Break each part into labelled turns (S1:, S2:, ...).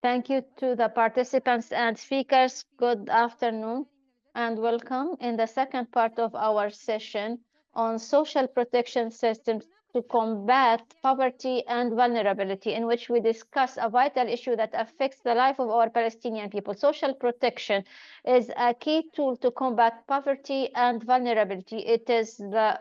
S1: Thank you to the participants and speakers. Good afternoon and welcome in the second part of our session on social protection systems to combat poverty and vulnerability, in which we discuss a vital issue that affects the life of our Palestinian people. Social protection is a key tool to combat poverty and vulnerability. It is the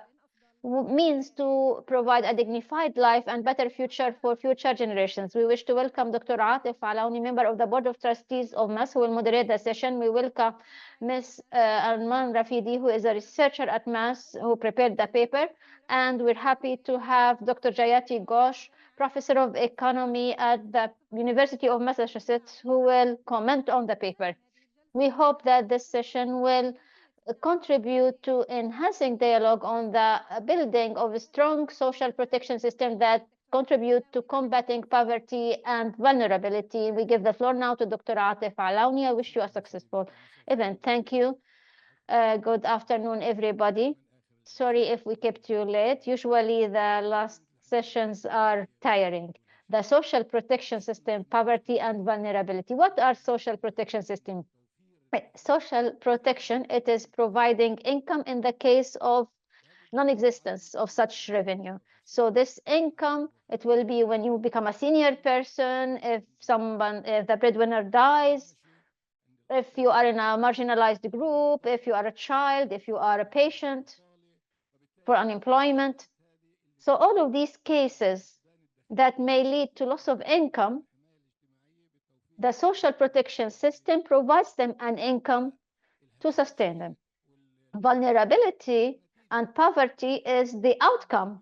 S1: means to provide a dignified life and better future for future generations. We wish to welcome Dr. Atif Alaouni, member of the Board of Trustees of MAS, who will moderate the session. We welcome Ms. Arman Rafidi, who is a researcher at MAS, who prepared the paper. And we're happy to have Dr. Jayati Ghosh, professor of economy at the University of Massachusetts, who will comment on the paper. We hope that this session will contribute to enhancing dialogue on the building of a strong social protection system that contribute to combating poverty and vulnerability. We give the floor now to Dr. Atif Alaouni. I wish you a successful event. Thank you. Good afternoon, everybody. Sorry if we kept you late. Usually the last sessions are tiring. The social protection system, poverty and vulnerability. What are social protection systems? Social protection, it is providing income in the case of non-existence of such revenue. So this income, it will be when you become a senior person, if the breadwinner dies, if you are in a marginalized group, if you are a child, if you are a patient for unemployment. So all of these cases that may lead to loss of income, the social protection system provides them an income to sustain them. Vulnerability and poverty is the outcome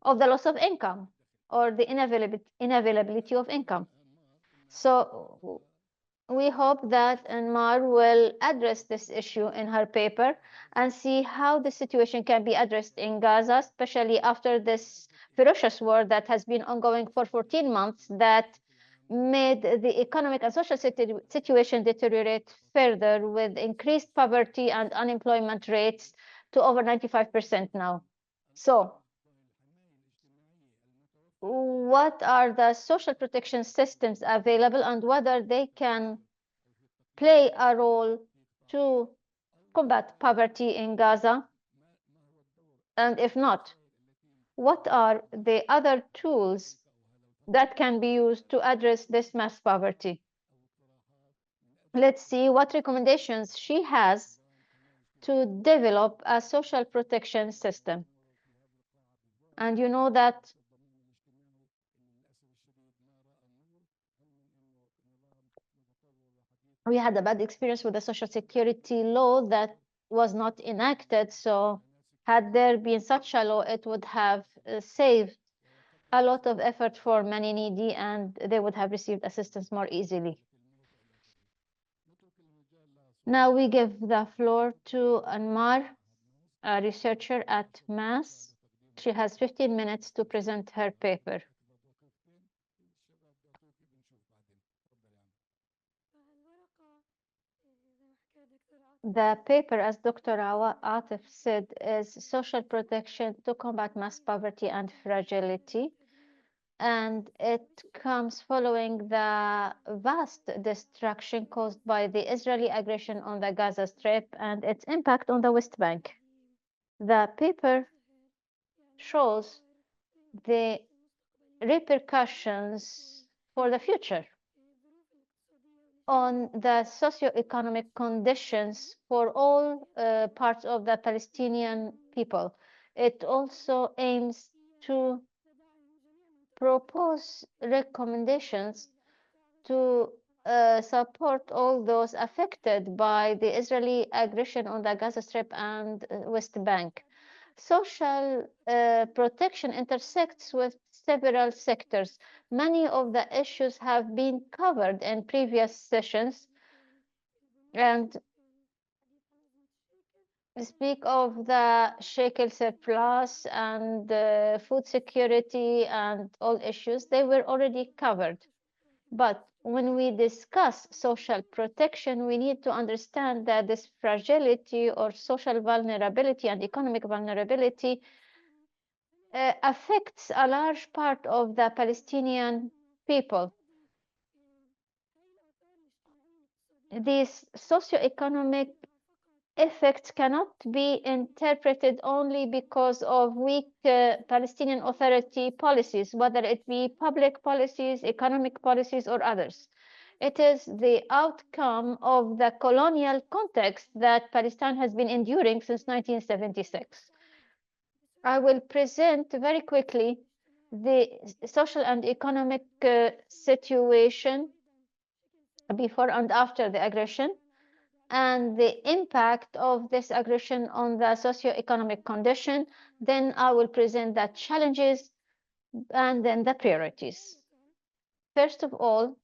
S1: of the loss of income or the inavailability of income. So we hope that Anmar will address this issue in her paper and see how the situation can be addressed in Gaza, especially after this ferocious war that has been ongoing for 14 months that made the economic and social situation deteriorate further with increased poverty and unemployment rates to over 95% now. So what are the social protection systems available and whether they can play a role to combat poverty in Gaza? And if not, what are the other tools that can be used to address this mass poverty? Let's see what recommendations she has to develop a social protection system. And you know that we had a bad experience with the social security law that was not enacted. So had there been such a law, it would have saved a lot of effort for many needy and they would have received assistance more easily. Now we give the floor to Anmar, a researcher at MAS. She has 15 minutes to present her paper. The paper, as Dr. Atif said, is social protection to combat mass poverty and fragility. And it comes following the vast destruction caused by the Israeli aggression on the Gaza Strip and its impact on the West Bank. The paper shows the repercussions for the future on the socioeconomic conditions for all parts of the Palestinian people. It also aims to propose recommendations to support all those affected by the Israeli aggression on the Gaza Strip and West Bank. Social protection intersects with several sectors. Many of the issues have been covered in previous sessions and speak of the shekel surplus and food security and all issues. They were already covered. But when we discuss social protection, we need to understand that this fragility or social vulnerability and economic vulnerability affects a large part of the Palestinian people. these socioeconomic effects cannot be interpreted only because of weak Palestinian Authority policies, whether it be public policies, economic policies, or others. It is the outcome of the colonial context that Palestine has been enduring since 1976. I will present very quickly the social and economic situation before and after the aggression, and the impact of this aggression on the socioeconomic condition. Then I will present the challenges and then the priorities. First of all,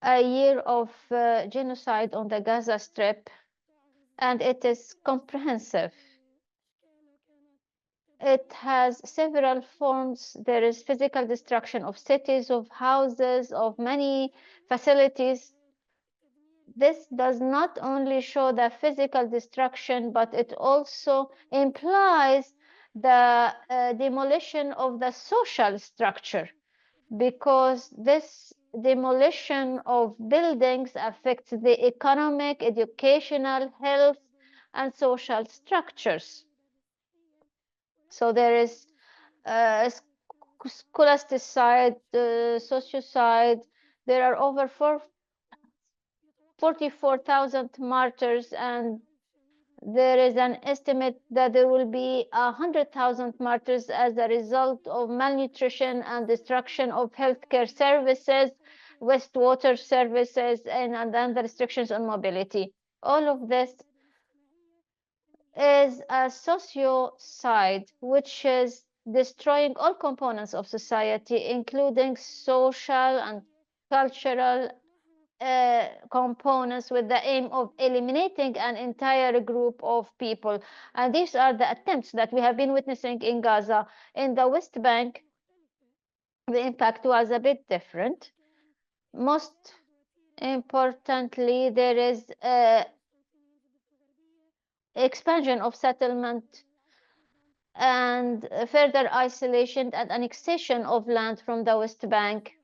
S1: a year of genocide on the Gaza Strip, and it is comprehensive. It has several forms. There is physical destruction of cities, of houses, of many facilities. This does not only show the physical destruction, but it also implies the demolition of the social structure, because this demolition of buildings affects the economic, educational, health, and social structures. So there is scholasticide, sociocide. There are over 44,000 martyrs, and there is an estimate that there will be 100,000 martyrs as a result of malnutrition and destruction of healthcare services, wastewater services, and then the restrictions on mobility. All of this is a socio-side, which is destroying all components of society, including social and cultural components, with the aim of eliminating an entire group of people. And these are the attempts that we have been witnessing in Gaza. In the West Bank, the impact was a bit different. Most importantly, there is expansion of settlement and further isolation and annexation of land from the West Bank,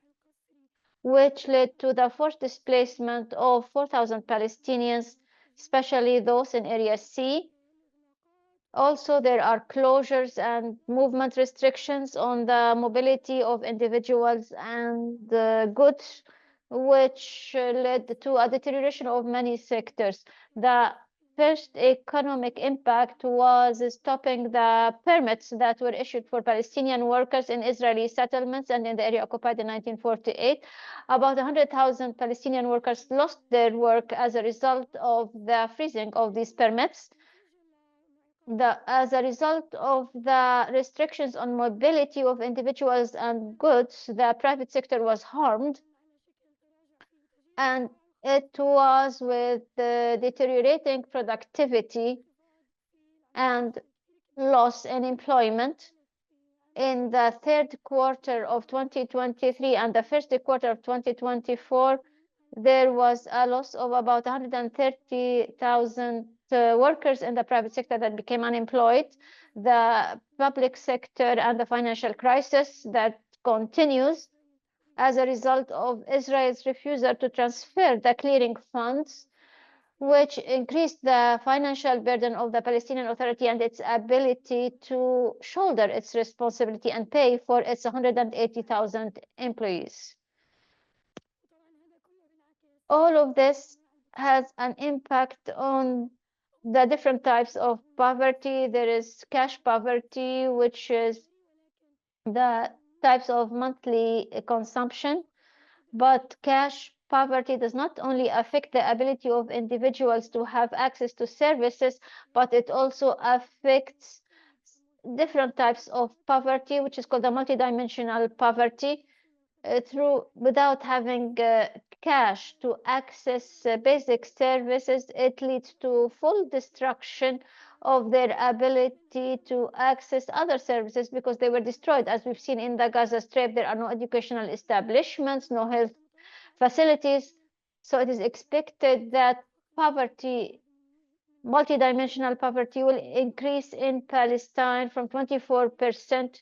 S1: which led to the forced displacement of 4,000 Palestinians, especially those in Area C. Also, there are closures and movement restrictions on the mobility of individuals and goods, which led to a deterioration of many sectors. The first economic impact was stopping the permits that were issued for Palestinian workers in Israeli settlements and in the area occupied in 1948. About 100,000 Palestinian workers lost their work as a result of the freezing of these permits. As a result of the restrictions on mobility of individuals and goods, the private sector was harmed, and it was with the deteriorating productivity and loss in employment. In the third quarter of 2023 and the first quarter of 2024, there was a loss of about 130,000 workers in the private sector that became unemployed. The public sector and the financial crisis that continues as a result of Israel's refusal to transfer the clearing funds, which increased the financial burden of the Palestinian Authority and its ability to shoulder its responsibility and pay for its 180,000 employees. All of this has an impact on the different types of poverty. There is cash poverty, which is the types of monthly consumption, but cash poverty does not only affect the ability of individuals to have access to services, but it also affects different types of poverty, which is called the multidimensional poverty. Without having cash to access basic services, it leads to full destruction of their ability to access other services because they were destroyed. As we've seen in the Gaza Strip, there are no educational establishments, no health facilities. So it is expected that poverty, multidimensional poverty, will increase in Palestine from 24%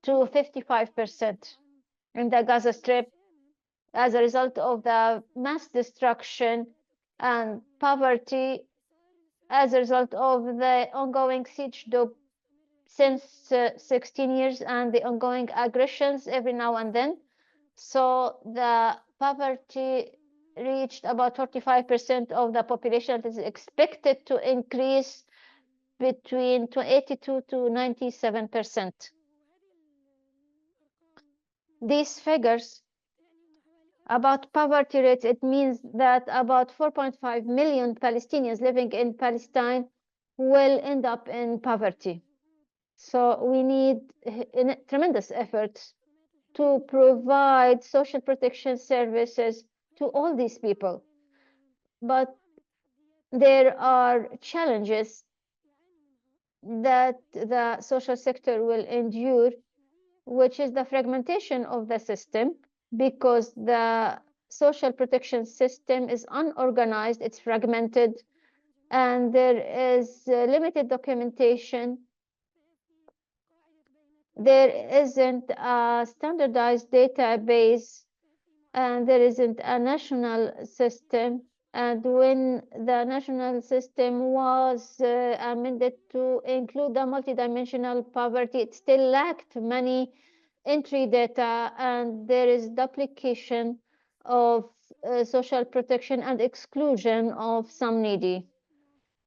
S1: to 55% in the Gaza Strip as a result of the mass destruction and poverty as a result of the ongoing siege since 16 years and the ongoing aggressions every now and then. So the poverty reached about 45% of the population. It is expected to increase between 82 to 97%. These figures about poverty rates, it means that about 4.5 million Palestinians living in Palestine will end up in poverty. So we need tremendous efforts to provide social protection services to all these people. But there are challenges that the social sector will endure, which is the fragmentation of the system, because the social protection system is unorganized, it's fragmented, and there is limited documentation. There isn't a standardized database, and there isn't a national system. And when the national system was amended to include the multidimensional poverty, it still lacked many entry data, and there is duplication of social protection and exclusion of some needy.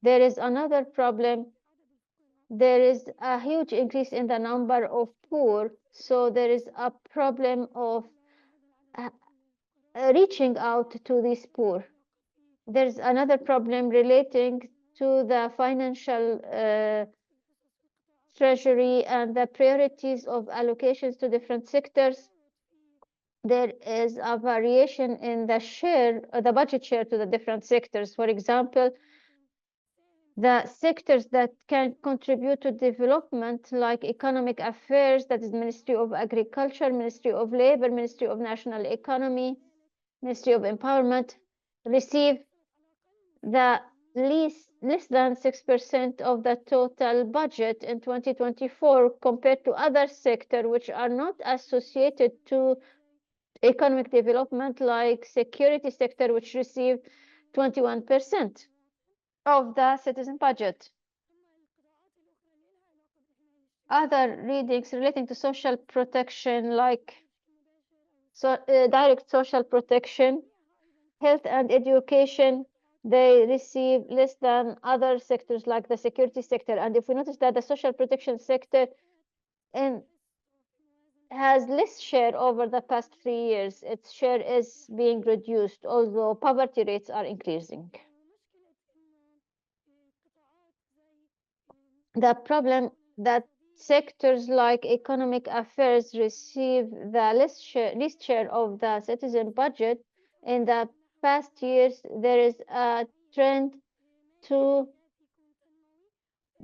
S1: There is another problem. There is a huge increase in the number of poor, so there is a problem of reaching out to these poor. There's another problem relating to the financial treasury and the priorities of allocations to different sectors. There is a variation in the share, the budget share to the different sectors. For example, the sectors that can contribute to development, like economic affairs, that is Ministry of Agriculture, Ministry of Labor, Ministry of National Economy, Ministry of Empowerment, receive the less than 6% of the total budget in 2024 compared to other sectors which are not associated to economic development, like security sector, which receive 21% of the citizen budget. Other readings relating to social protection, like direct social protection, health and education, they receive less than other sectors like the security sector. And if we notice that the social protection sector has less share over the past 3 years, its share is being reduced, although poverty rates are increasing. The problem that sectors like economic affairs receive the least share of the citizen budget. In the past years, there is a trend to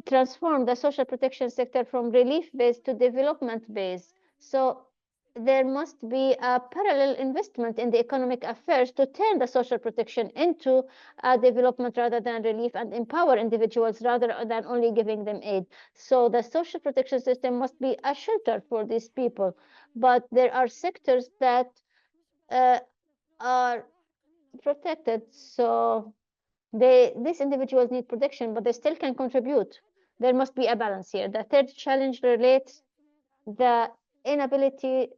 S1: transform the social protection sector from relief-based to development-based. So there must be a parallel investment in the economic affairs to turn the social protection into a development rather than relief, and empower individuals rather than only giving them aid. So the social protection system must be a shelter for these people. But there are sectors that are protected. So these individuals need protection, but they still can contribute. There must be a balance here. The third challenge relates the inability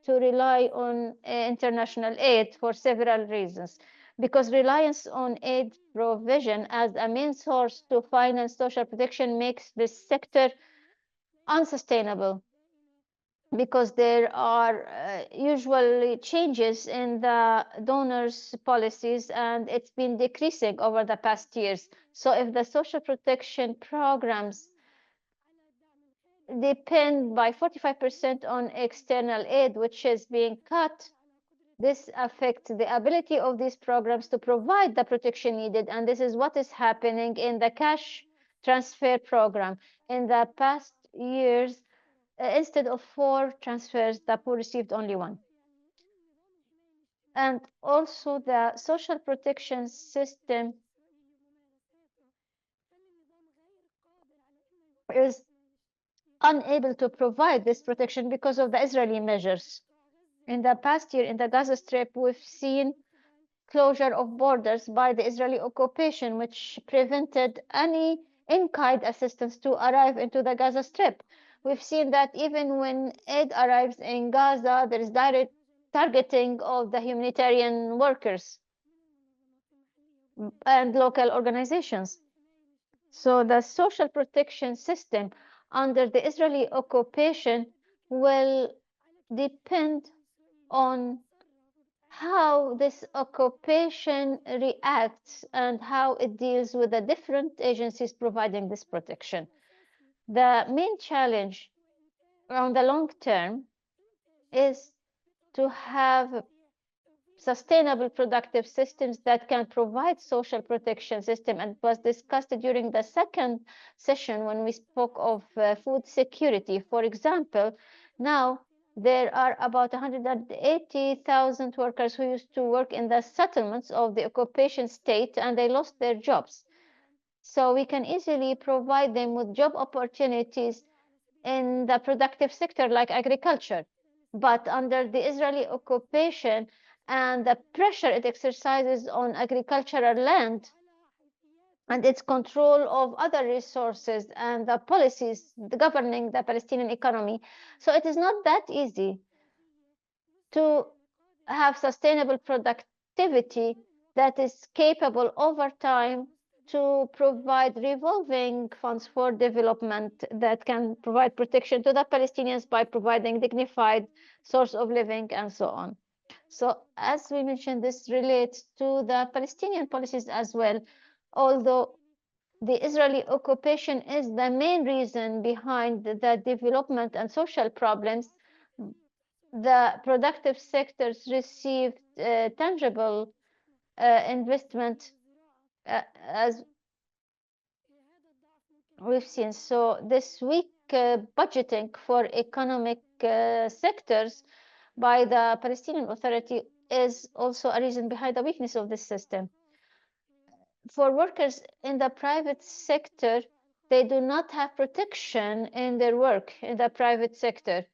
S1: to rely on international aid for several reasons. Because reliance on aid provision as a main source to finance social protection makes this sector unsustainable, because there are usually changes in the donors' policies, and it's been decreasing over the past years. So if the social protection programs depend by 45% on external aid, which is being cut, this affects the ability of these programs to provide the protection needed. And this is what is happening in the cash transfer program. In the past years, instead of 4 transfers, the poor received only 1. And also the social protection system is unable to provide this protection because of the Israeli measures. In the past year, in the Gaza Strip, we've seen closure of borders by the Israeli occupation, which prevented any in-kind assistance to arrive into the Gaza Strip. We've seen that even when aid arrives in Gaza, there is direct targeting of the humanitarian workers and local organizations. So the social protection system under the Israeli occupation will depend on how this occupation reacts and how it deals with the different agencies providing this protection. The main challenge on the long term is to have sustainable productive systems that can provide social protection system, and was discussed during the second session when we spoke of food security. For example, now there are about 180,000 workers who used to work in the settlements of the occupation state, and they lost their jobs. So we can easily provide them with job opportunities in the productive sector like agriculture. But under the Israeli occupation and the pressure it exercises on agricultural land and its control of other resources and the policies governing the Palestinian economy, so it is not that easy to have sustainable productivity that is capable over time to provide revolving funds for development that can provide protection to the Palestinians by providing dignified source of living and so on. So as we mentioned, this relates to the Palestinian policies as well, although the Israeli occupation is the main reason behind the development and social problems. The productive sectors received tangible investment as we've seen. So this weak budgeting for economic sectors by the Palestinian Authority is also a reason behind the weakness of this system. For workers in the private sector, they do not have protection in their work in the private sector.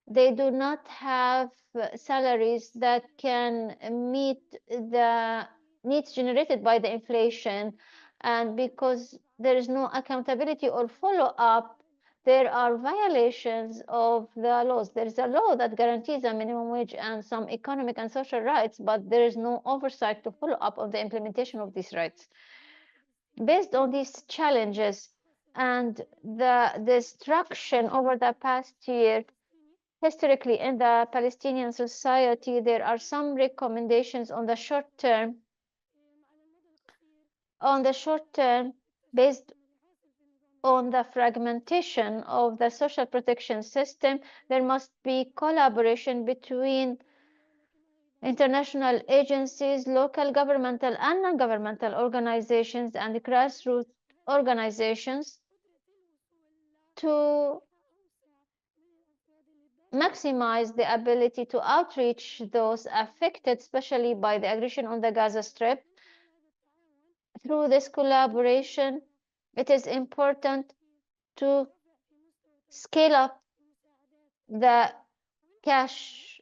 S1: They do not have salaries that can meet the needs generated by the inflation. And because there is no accountability or follow-up, there are violations of the laws. There is a law that guarantees a minimum wage and some economic and social rights, but there is no oversight to follow up on the implementation of these rights. Based on these challenges and the destruction over the past year, historically in the Palestinian society, there are some recommendations on the short term. On the short term, based on the fragmentation of the social protection system, there must be collaboration between international agencies, local governmental and non-governmental organizations, and grassroots organizations to maximize the ability to outreach those affected, especially by the aggression on the Gaza Strip. Through this collaboration, it is important to scale up the cash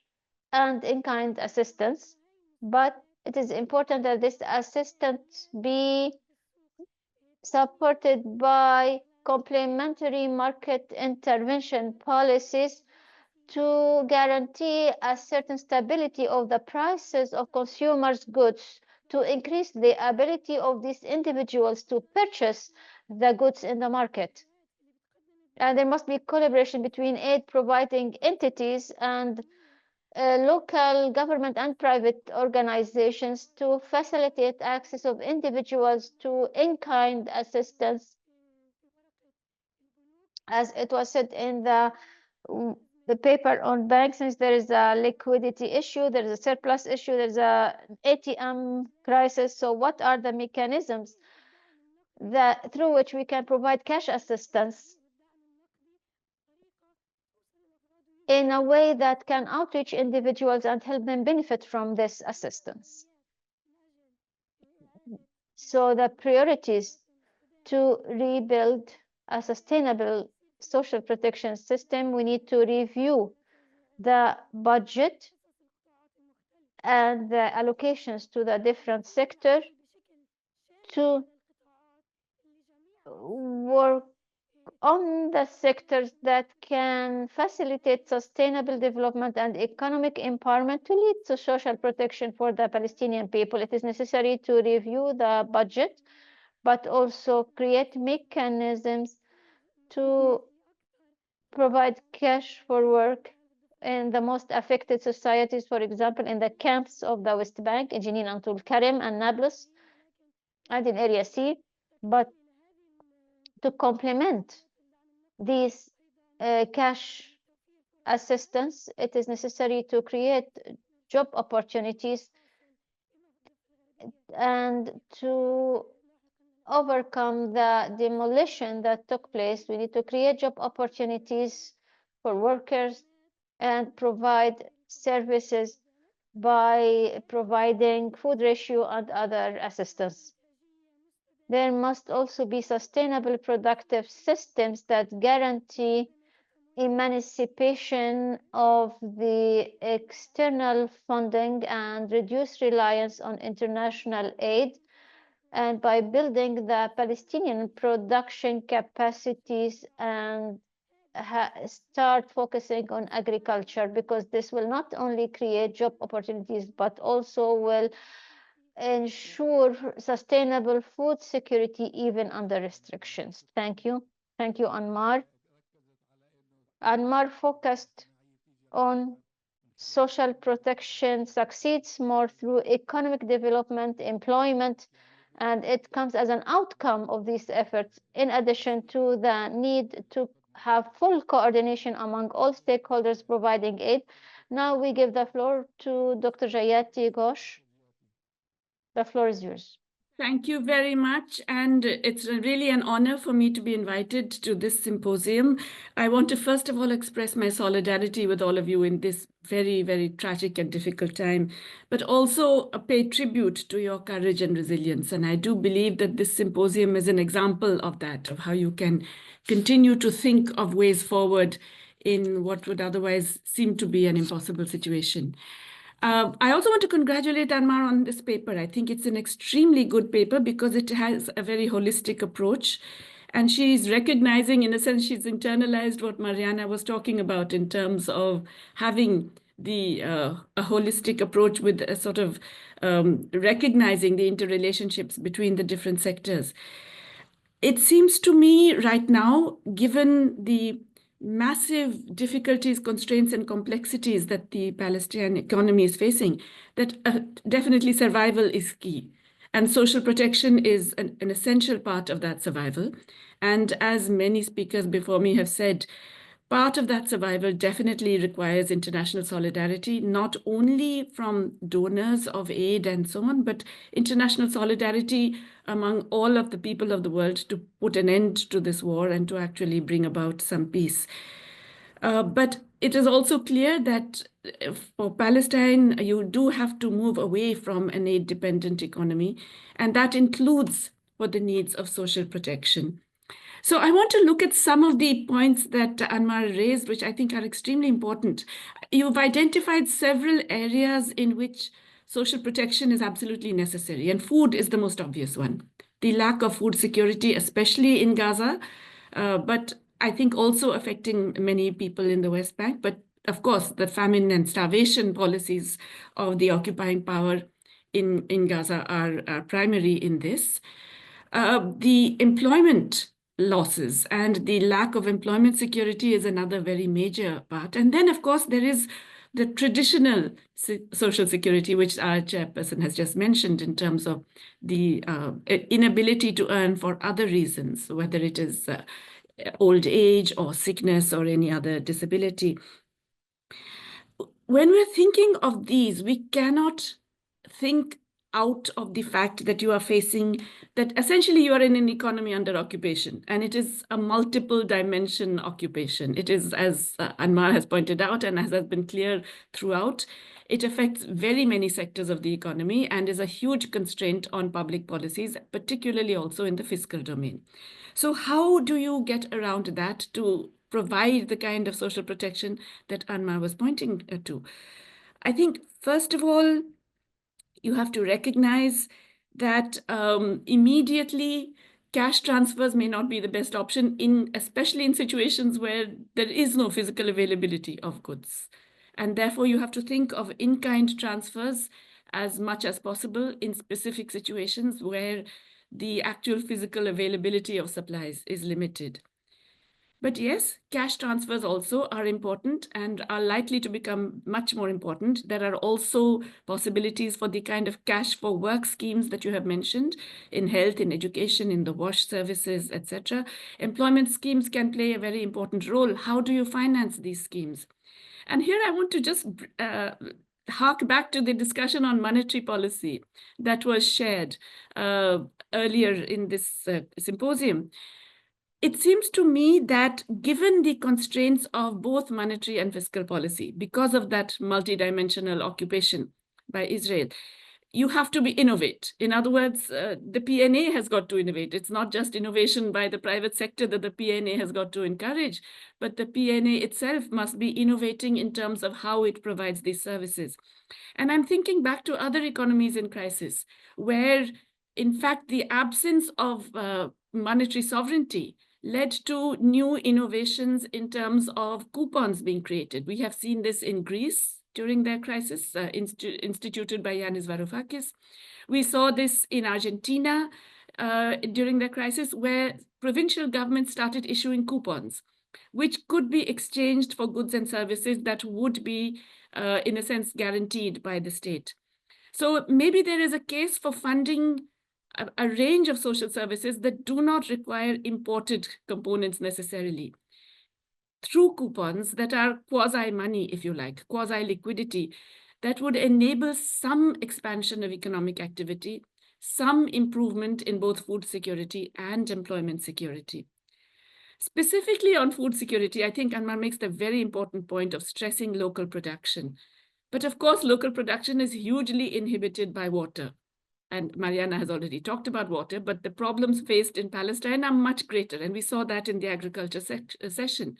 S1: and in-kind assistance, but it is important that this assistance be supported by complementary market intervention policies to guarantee a certain stability of the prices of consumers' goods, to increase the ability of these individuals to purchase the goods in the market. And there must be collaboration between aid providing entities and local government and private organizations to facilitate access of individuals to in-kind assistance. As it was said in the paper on banks, since there is a liquidity issue, there is a surplus issue, there's a ATM crisis. So what are the mechanisms that through which we can provide cash assistance in a way that can outreach individuals and help them benefit from this assistance? So the priorities to rebuild a sustainable social protection system, we need to review the budget and the allocations to the different sector to work on the sectors that can facilitate sustainable development and economic empowerment to lead to social protection for the Palestinian people. It is necessary to review the budget, but also create mechanisms to provide cash for work in the most affected societies, for example, in the camps of the West Bank, in Jenin and Tul Karim and Nablus, and in Area C, but to complement these cash assistance, it is necessary to create job opportunities and to overcome the demolition that took place. We need to create job opportunities for workers and provide services by providing food ratio and other assistance. There must also be sustainable productive systems that guarantee emancipation of the external funding and reduce reliance on international aid, and by building the Palestinian production capacities and start focusing on agriculture, because this will not only create job opportunities, but also will ensure sustainable food security even under restrictions. Thank you. Thank you, Anmar. Anmar focused on social protection succeeds more through economic development, employment, and it comes as an outcome of these efforts, in addition to the need to have full coordination among all stakeholders providing aid. Now we give the floor to Dr. Jayati Ghosh. The floor is yours.
S2: Thank you very much. And it's really an honor for me to be invited to this symposium. I want to first of all express my solidarity with all of you in this very, very tragic and difficult time, but also pay tribute to your courage and resilience. And I do believe that this symposium is an example of that, of how you can continue to think of ways forward in what would otherwise seem to be an impossible situation. I also want to congratulate Anmar on this paper. I think it's an extremely good paper because it has a very holistic approach. And she's recognizing, in a sense, she's internalized what Mariana was talking about in terms of having a holistic approach with a sort of recognizing the interrelationships between the different sectors. It seems to me right now, given the massive difficulties, constraints, and complexities that the Palestinian economy is facing, that definitely survival is key. And social protection is an essential part of that survival. And as many speakers before me have said, part of that survival definitely requires international solidarity, not only from donors of aid and so on, but international solidarity among all of the people of the world to put an end to this war and to actually bring about some peace. But it is also clear that for Palestine, you do have to move away from an aid-dependent economy, and that includes for the needs of social protection. So I want to look at some of the points that Anmar raised, which I think are extremely important. You've identified several areas in which social protection is absolutely necessary, and food is the most obvious one. The lack of food security, especially in Gaza, but I think also affecting many people in the West Bank. But of course, the famine and starvation policies of the occupying power in Gaza are primary in this. The employment losses and the lack of employment security is another very major part. And then, of course, there is the traditional social security, which our chairperson has just mentioned in terms of the inability to earn for other reasons, whether it is old age or sickness or any other disability. When we're thinking of these, we cannot think out of the fact that you are facing, that essentially you are in an economy under occupation, and it is a multiple dimension occupation. It is, as Anmar has pointed out, and as has been clear throughout, it affects very many sectors of the economy and is a huge constraint on public policies, particularly also in the fiscal domain. So how do you get around that to provide the kind of social protection that Anmar was pointing to? I think, first of all, you have to recognize that immediately cash transfers may not be the best option, especially in situations where there is no physical availability of goods. And therefore, you have to think of in-kind transfers as much as possible in specific situations where the actual physical availability of supplies is limited. But yes, cash transfers also are important and are likely to become much more important. There are also possibilities for the kind of cash for work schemes that you have mentioned in health, in education, in the wash services, etc. Employment schemes can play a very important role. How do you finance these schemes? And here I want to just hark back to the discussion on monetary policy that was shared earlier in this symposium. It seems to me that given the constraints of both monetary and fiscal policy, because of that multidimensional occupation by Israel, you have to innovate. In other words, the PNA has got to innovate. It's not just innovation by the private sector that the PNA has got to encourage, but the PNA itself must be innovating in terms of how it provides these services. And I'm thinking back to other economies in crisis, where in fact the absence of monetary sovereignty led to new innovations in terms of coupons being created. We have seen this in Greece during their crisis, instituted by Yanis Varoufakis. We saw this in Argentina during their crisis, where provincial governments started issuing coupons, which could be exchanged for goods and services that would be, in a sense, guaranteed by the state. So maybe there is a case for funding a range of social services that do not require imported components necessarily, through coupons that are quasi-money, if you like, quasi-liquidity, that would enable some expansion of economic activity, some improvement in both food security and employment security. Specifically on food security, I think Anmar makes the very important point of stressing local production. But of course, local production is hugely inhibited by water. And Mariana has already talked about water, but the problems faced in Palestine are much greater. And we saw that in the agriculture session,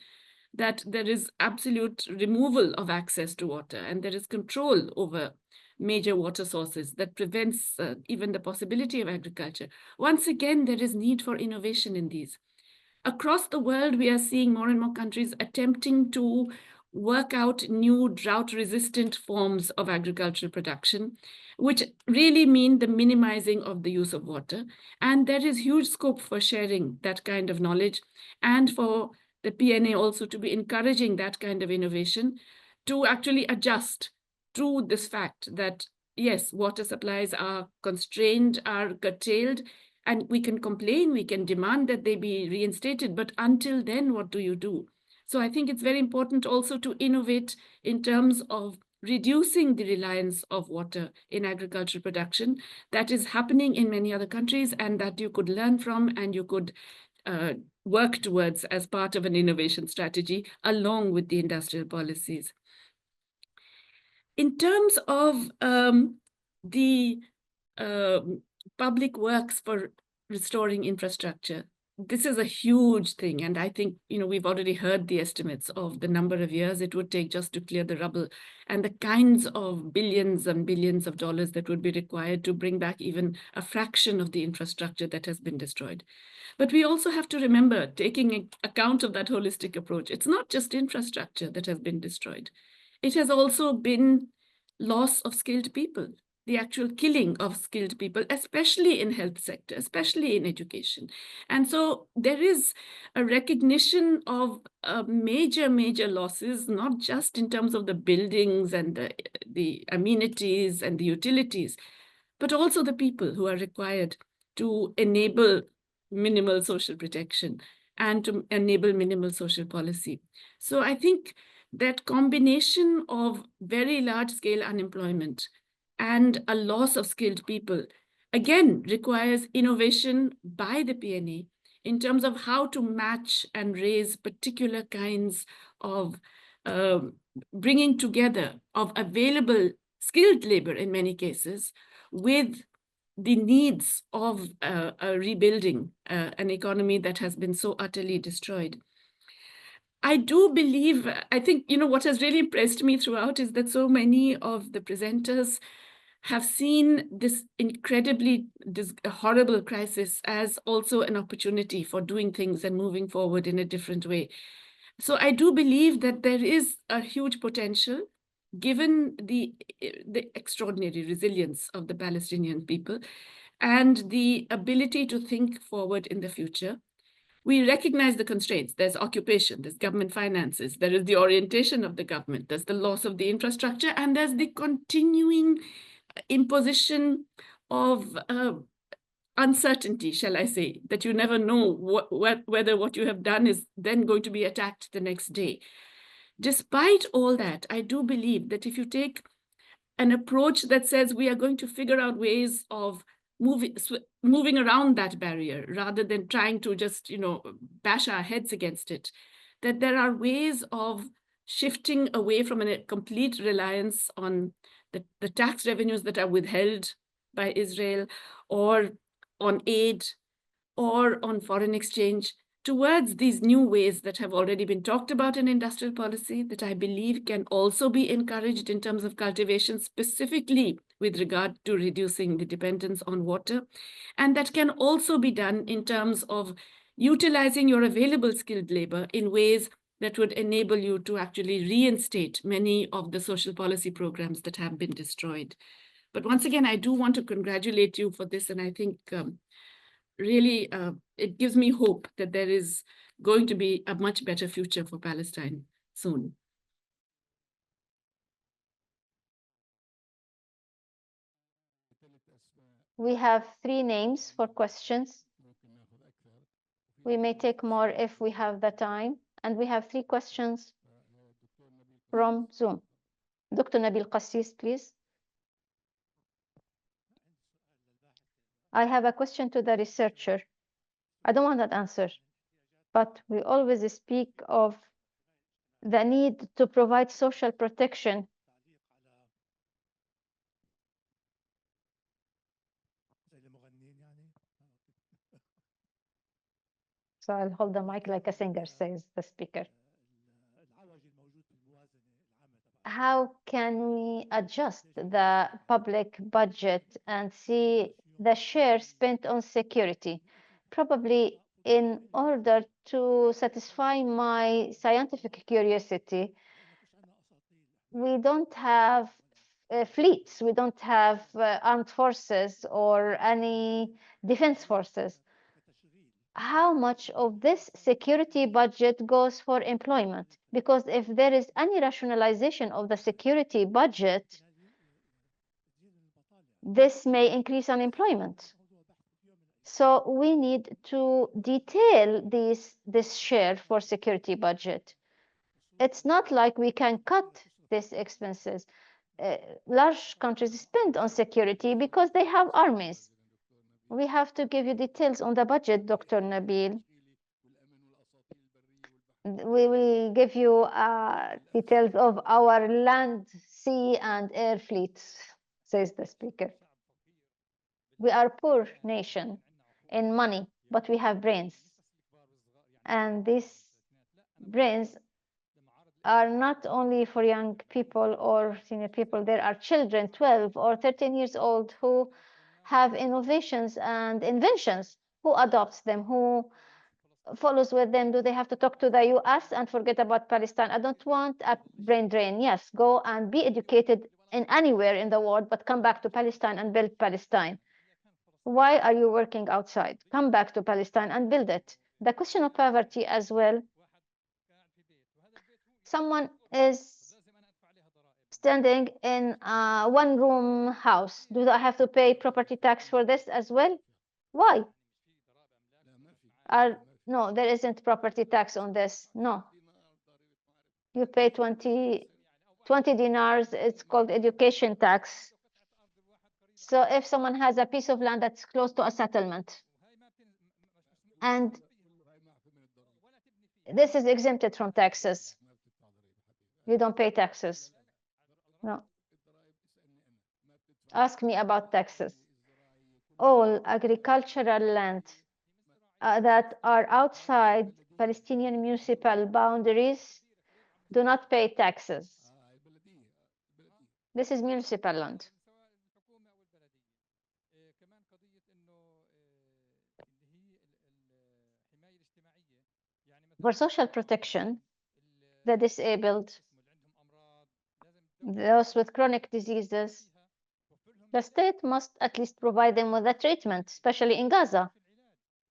S2: that there is absolute removal of access to water, and there is control over major water sources that prevents even the possibility of agriculture. Once again, there is need for innovation in these. Across the world, we are seeing more and more countries attempting to work out new drought-resistant forms of agricultural production, which really mean the minimizing of the use of water. And there is huge scope for sharing that kind of knowledge, and for the PNA also to be encouraging that kind of innovation to actually adjust to this fact that, yes, water supplies are constrained, are curtailed, and we can complain, we can demand that they be reinstated, but until then, what do you do? So I think it's very important also to innovate in terms of reducing the reliance of water in agricultural production. That is happening in many other countries, and that you could learn from and you could work towards as part of an innovation strategy along with the industrial policies. In terms of the public works for restoring infrastructure, this is a huge thing. And I think, we've already heard the estimates of the number of years it would take just to clear the rubble, and the kinds of billions and billions of dollars that would be required to bring back even a fraction of the infrastructure that has been destroyed. But we also have to remember, taking account of that holistic approach, it's not just infrastructure that has been destroyed. It has also been loss of skilled people, the actual killing of skilled people, especially in health sector, especially in education. And so there is a recognition of major, major losses, not just in terms of the buildings and the amenities and the utilities, but also the people who are required to enable minimal social protection and to enable minimal social policy. So I think that combination of very large scale unemployment and a loss of skilled people, again, requires innovation by the PNA in terms of how to match and raise particular kinds of bringing together of available skilled labor in many cases with the needs of rebuilding an economy that has been so utterly destroyed. I do believe, I think, what has really impressed me throughout is that so many of the presenters have seen this incredibly horrible crisis as also an opportunity for doing things and moving forward in a different way. So I do believe that there is a huge potential, given the extraordinary resilience of the Palestinian people and the ability to think forward in the future. We recognize the constraints. There's occupation, there's government finances, there is the orientation of the government, there's the loss of the infrastructure, and there's the continuing imposition of uncertainty, shall I say, that you never know whether what you have done is then going to be attacked the next day. Despite all that, I do believe that if you take an approach that says we are going to figure out ways of moving around that barrier rather than trying to just, bash our heads against it, that there are ways of shifting away from a complete reliance on the tax revenues that are withheld by Israel, or on aid, or on foreign exchange, towards these new ways that have already been talked about in industrial policy, that I believe can also be encouraged in terms of cultivation, specifically with regard to reducing the dependence on water, and that can also be done in terms of utilizing your available skilled labor in ways that would enable you to actually reinstate many of the social policy programs that have been destroyed. But once again, I do want to congratulate you for this, and I think really it gives me hope that there is going to be a much better future for Palestine soon.
S1: We have 3 names for questions. We may take more if we have the time. And we have 3 questions from Zoom. Dr. Nabil Qassis, please. I have a question to the researcher. I don't want that answer, but we always speak of the need to provide social protection. So I'll hold the mic like a singer, says the speaker. How can we adjust the public budget and see the share spent on security? Probably in order to satisfy my scientific curiosity, we don't have fleets, we don't have armed forces or any defense forces. How much of this security budget goes for employment? Because if there is any rationalization of the security budget, this may increase unemployment. So we need to detail this share for security budget. It's not like we can cut these expenses. Large countries spend on security because they have armies. We have to give you details on the budget, Dr. Nabil. We will give you details of our land, sea, and air fleets, says the speaker. We are a poor nation in money, but we have brains. And these brains are not only for young people or senior people. There are children, 12 or 13 years old, who have innovations and inventions. Who adopts them? Who follows with them? Do they have to talk to the US and forget about Palestine? I don't want a brain drain. Yes, go and be educated in anywhere in the world, but come back to Palestine and build Palestine. Why are you working outside? Come back to Palestine and build it. The question of poverty as well. Someone is standing in a one-room house. Do I have to pay property tax for this as well? Why? No, there isn't property tax on this. No. You pay 20 dinars. It's called education tax. So if someone has a piece of land that's close to a settlement, and this is exempted from taxes, you don't pay taxes. No. Ask me about taxes. All agricultural land that are outside Palestinian municipal boundaries do not pay taxes. This is municipal land. For social protection, the disabled, those with chronic diseases, the state must at least provide them with a treatment, especially in Gaza.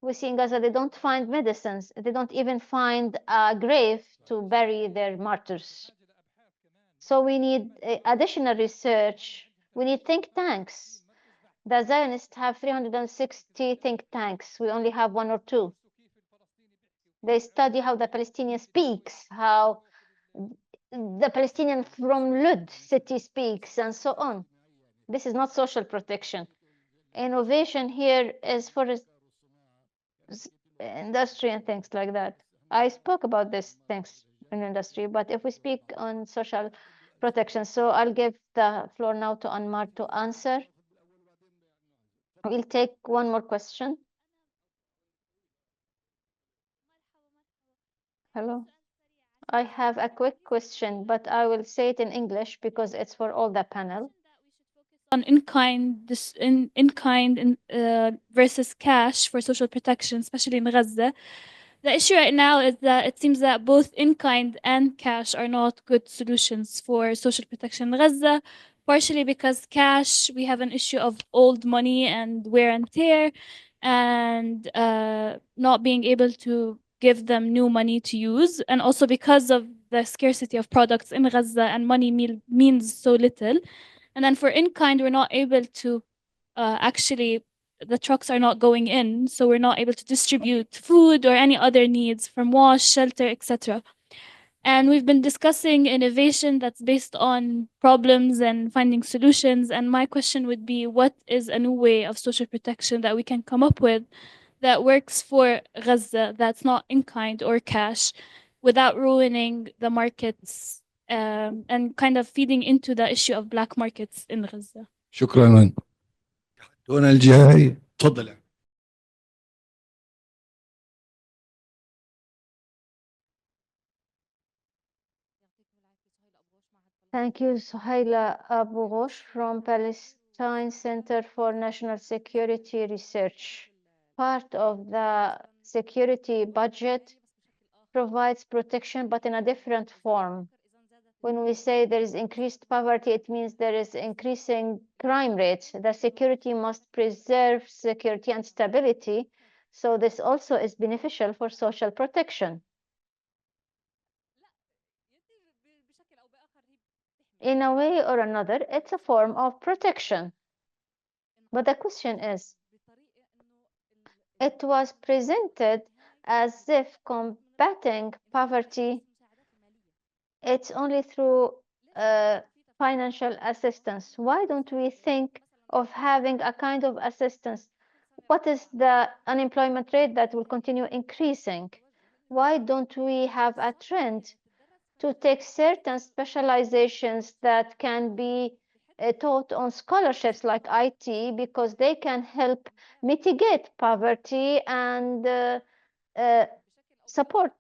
S1: We see in Gaza they don't find medicines. They don't even find a grave to bury their martyrs. So we need additional research. We need think tanks. The Zionists have 360 think tanks. We only have 1 or 2. They study how the Palestinian speaks, how the Palestinian from Lud city speaks, and so on. This is not social protection. Innovation here is for industry and things like that. I spoke about these things in industry, but if we speak on social protection, so I'll give the floor now to Anmar to answer. We'll take one more question. Hello. I have a quick question, but I will say it in English because it's for all the panel.
S3: On in-kind versus cash for social protection, especially in Gaza. The issue right now is that it seems that both in-kind and cash are not good solutions for social protection in Gaza, partially because cash, we have an issue of old money and wear and tear, and not being able to give them new money to use, and also because of the scarcity of products in Gaza and money means so little. And then for in-kind, we're not able to actually, the trucks are not going in, so we're not able to distribute food or any other needs from wash, shelter, etc. And we've been discussing innovation that's based on problems and finding solutions. And my question would be, what is a new way of social protection that we can come up with that works for Gaza, that's not in kind or cash, without ruining the markets and kind of feeding into the issue of black markets in Gaza.
S4: شكرا. دون الجهة تفضل.
S1: Thank you, Suhaila Abu Ghosh from Palestine Center for National Security Research. Part of the security budget provides protection, but in a different form. When we say there is increased poverty, it means there is increasing crime rates. The security must preserve security and stability. So this also is beneficial for social protection. In a way or another, it's a form of protection. But the question is, it was presented as if combating poverty, it's only through financial assistance. Why don't we think of having a kind of assistance? What is the unemployment rate that will continue increasing? Why don't we have a trend to take certain specializations that can be taught on scholarships like IT, because they can help mitigate poverty and support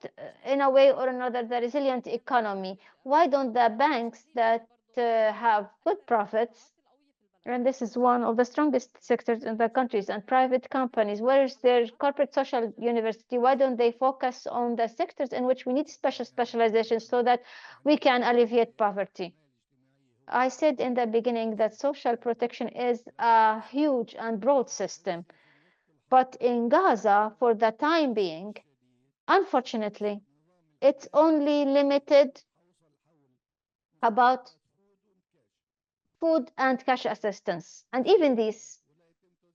S1: in a way or another the resilient economy? Why don't the banks that have good profits, and this is one of the strongest sectors in the countries, and private companies, where is their corporate social university? Why don't they focus on the sectors in which we need specialization so that we can alleviate poverty? I said in the beginning that social protection is a huge and broad system. But in Gaza, for the time being, unfortunately, it's only limited about food and cash assistance. And even these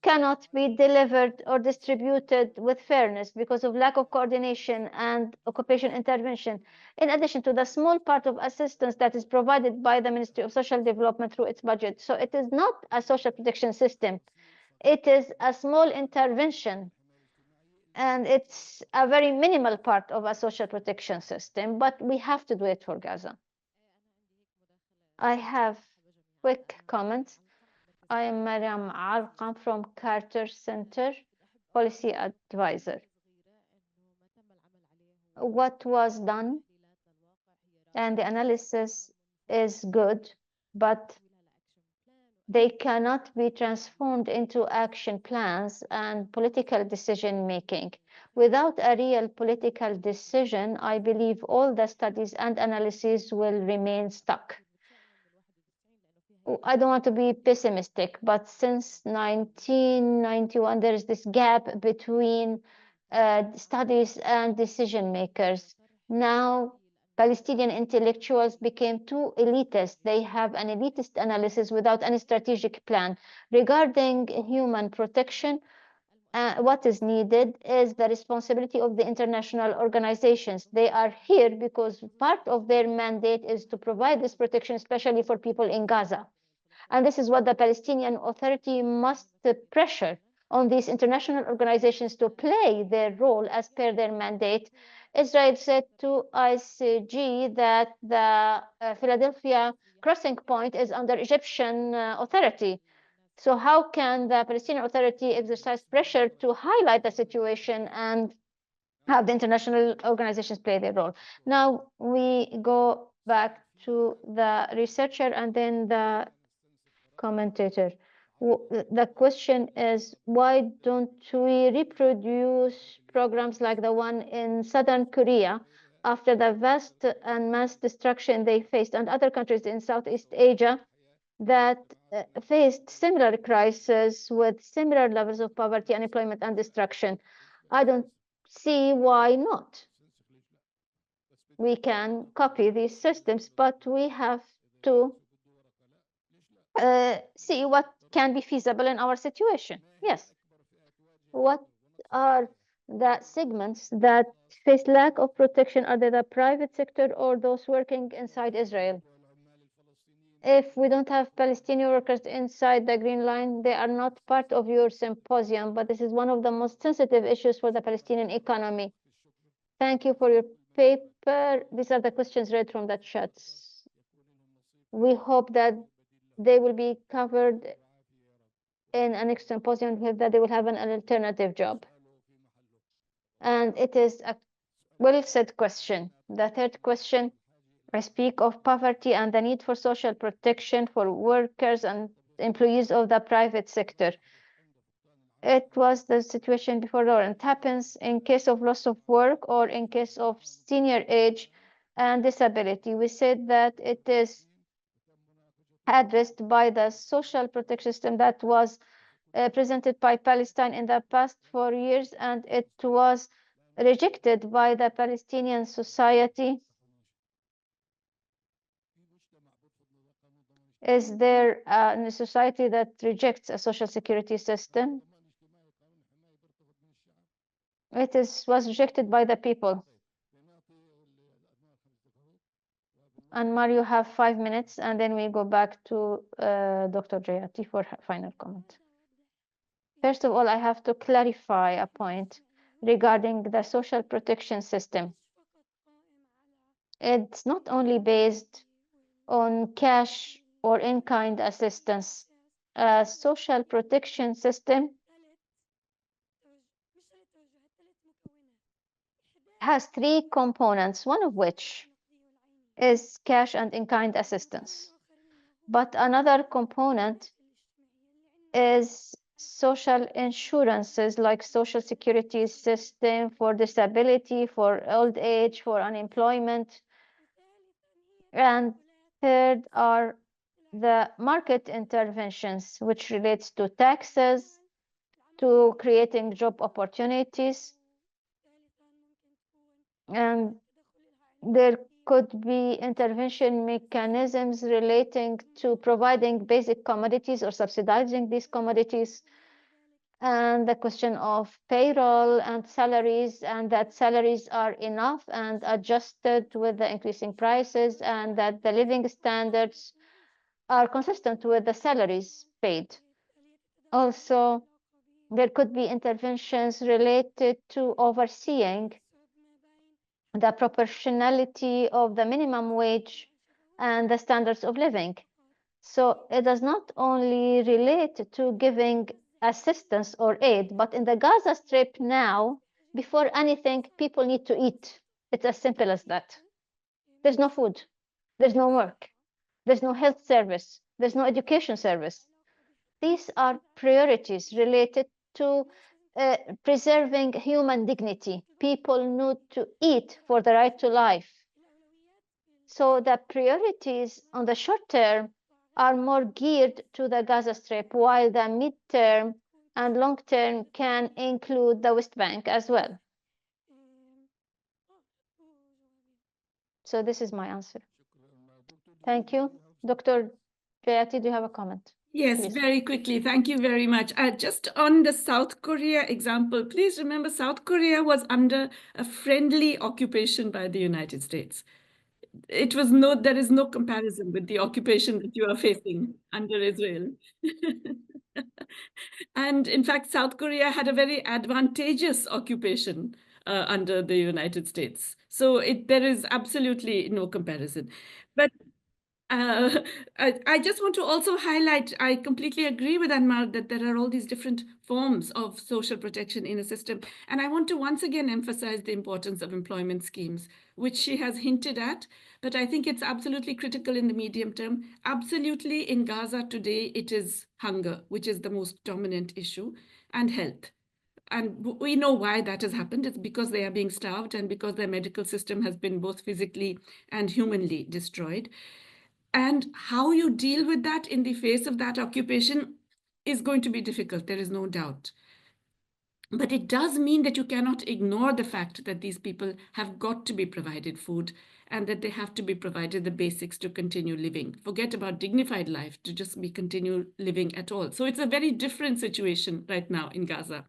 S1: cannot be delivered or distributed with fairness because of lack of coordination and occupation intervention, in addition to the small part of assistance that is provided by the Ministry of Social Development through its budget. So it is not a social protection system. It is a small intervention, and it's a very minimal part of a social protection system, but we have to do it for Gaza. I have quick comments. I am Mariam Alqam from Carter Center, Policy Advisor. What was done and the analysis is good, but they cannot be transformed into action plans and political decision making. Without a real political decision, I believe all the studies and analyses will remain stuck. I don't want to be pessimistic, but since 1991, there is this gap between studies and decision makers. Now, Palestinian intellectuals became too elitist. They have an elitist analysis without any strategic plan. Regarding human protection, what is needed is the responsibility of the international organizations. They are here because part of their mandate is to provide this protection, especially for people in Gaza. And this is what the Palestinian Authority must pressure on these international organizations to play their role as per their mandate. Israel said to ICG that the Philadelphia crossing point is under Egyptian authority. So how can the Palestinian Authority exercise pressure to highlight the situation and have the international organizations play their role? Now we go back to the researcher and then the commentator. The question is, why don't we reproduce programs like the one in Southern Korea after the vast and mass destruction they faced, and other countries in Southeast Asia that faced similar crises with similar levels of poverty, unemployment, and destruction? I don't see why not. We can copy these systems, but we have to see what can be feasible in our situation. Yes. What are the segments that face lack of protection? Are they the private sector or those working inside Israel? If we don't have Palestinian workers inside the Green Line, they are not part of your symposium, but this is one of the most sensitive issues for the Palestinian economy. Thank you for your paper. These are the questions read from the chats. We hope that they will be covered in a next symposium, that they will have an alternative job. And it is a well said question. The third question, I speak of poverty and the need for social protection for workers and employees of the private sector. It was the situation before the war. It happens in case of loss of work or in case of senior age and disability. We said that it is addressed by the social protection system that was presented by Palestine in the past 4 years, and it was rejected by the Palestinian society. Is there a society that rejects a social security system? It was rejected by the people. And Mario, have 5 minutes, and then we go back to Dr. Jayati for her final comment. First of all, I have to clarify a point regarding the social protection system. It's not only based on cash or in-kind assistance. A social protection system has 3 components, one of which is cash and in-kind assistance. But another component is social insurances like social security system for disability, for old age, for unemployment. And third are the market interventions, which relates to taxes, to creating job opportunities. And there could be intervention mechanisms relating to providing basic commodities or subsidizing these commodities. and the question of payroll and salaries, and that salaries are enough and adjusted with the increasing prices, and that the living standards are consistent with the salaries paid. Also, there could be interventions related to overseeing the proportionality of the minimum wage and the standards of living. So it does not only relate to giving assistance or aid, but in the Gaza Strip now, before anything, people need to eat. It's as simple as that. There's no food, there's no work, there's no health service, there's no education service. These are priorities related to preserving human dignity. People need to eat for the right to life. So the priorities on the short term are more geared to the Gaza Strip, while the mid-term and long-term can include the West Bank as well. So this is my answer. Thank you. Dr. Jayati, do you have a comment?
S2: Yes,
S1: Please.
S2: very quickly. Thank you very much. Just on the South Korea example, please remember South Korea was under a friendly occupation by the United States. There is no comparison with the occupation that you are facing under Israel. And in fact, South Korea had a very advantageous occupation under the United States. So there is absolutely no comparison. But I just want to also highlight, I completely agree with Anmar that there are all these different forms of social protection in a system. And I want to once again emphasize the importance of employment schemes, which she has hinted at, but I think it's absolutely critical in the medium term. Absolutely in Gaza today, it is hunger, which is the most dominant issue, and health. And we know why that has happened. It's because they are being starved and because their medical system has been both physically and humanly destroyed. And how you deal with that in the face of that occupation is going to be difficult, there is no doubt. But it does mean that you cannot ignore the fact that these people have got to be provided food and that they have to be provided the basics to continue living. Forget about dignified life, to just be continue living at all. So it's a very different situation right now in Gaza.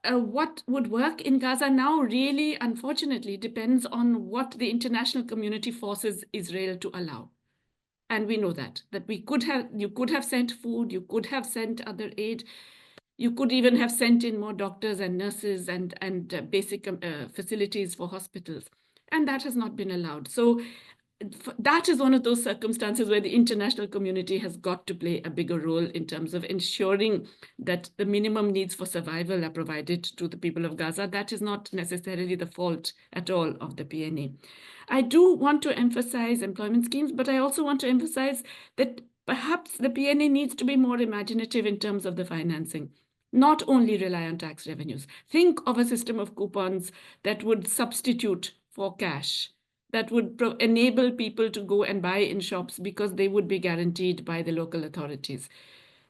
S2: What would work in Gaza now really, unfortunately, depends on what the international community forces Israel to allow. And we know that you could have sent food, you could have sent other aid, you could even have sent in more doctors and nurses and basic facilities for hospitals. And that has not been allowed. So that is one of those circumstances where the international community has got to play a bigger role in terms of ensuring that the minimum needs for survival are provided to the people of Gaza. That is not necessarily the fault at all of the PNA. I do want to emphasize employment schemes, but I also want to emphasize that perhaps the PNA needs to be more imaginative in terms of the financing, not only rely on tax revenues. Think of a system of coupons that would substitute for cash, that would enable people to go and buy in shops because they would be guaranteed by the local authorities.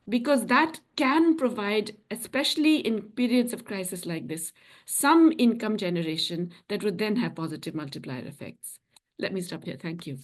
S2: Because that can provide, especially in periods of crisis like this, some income generation that would then have positive multiplier effects. Let me stop here. Thank you.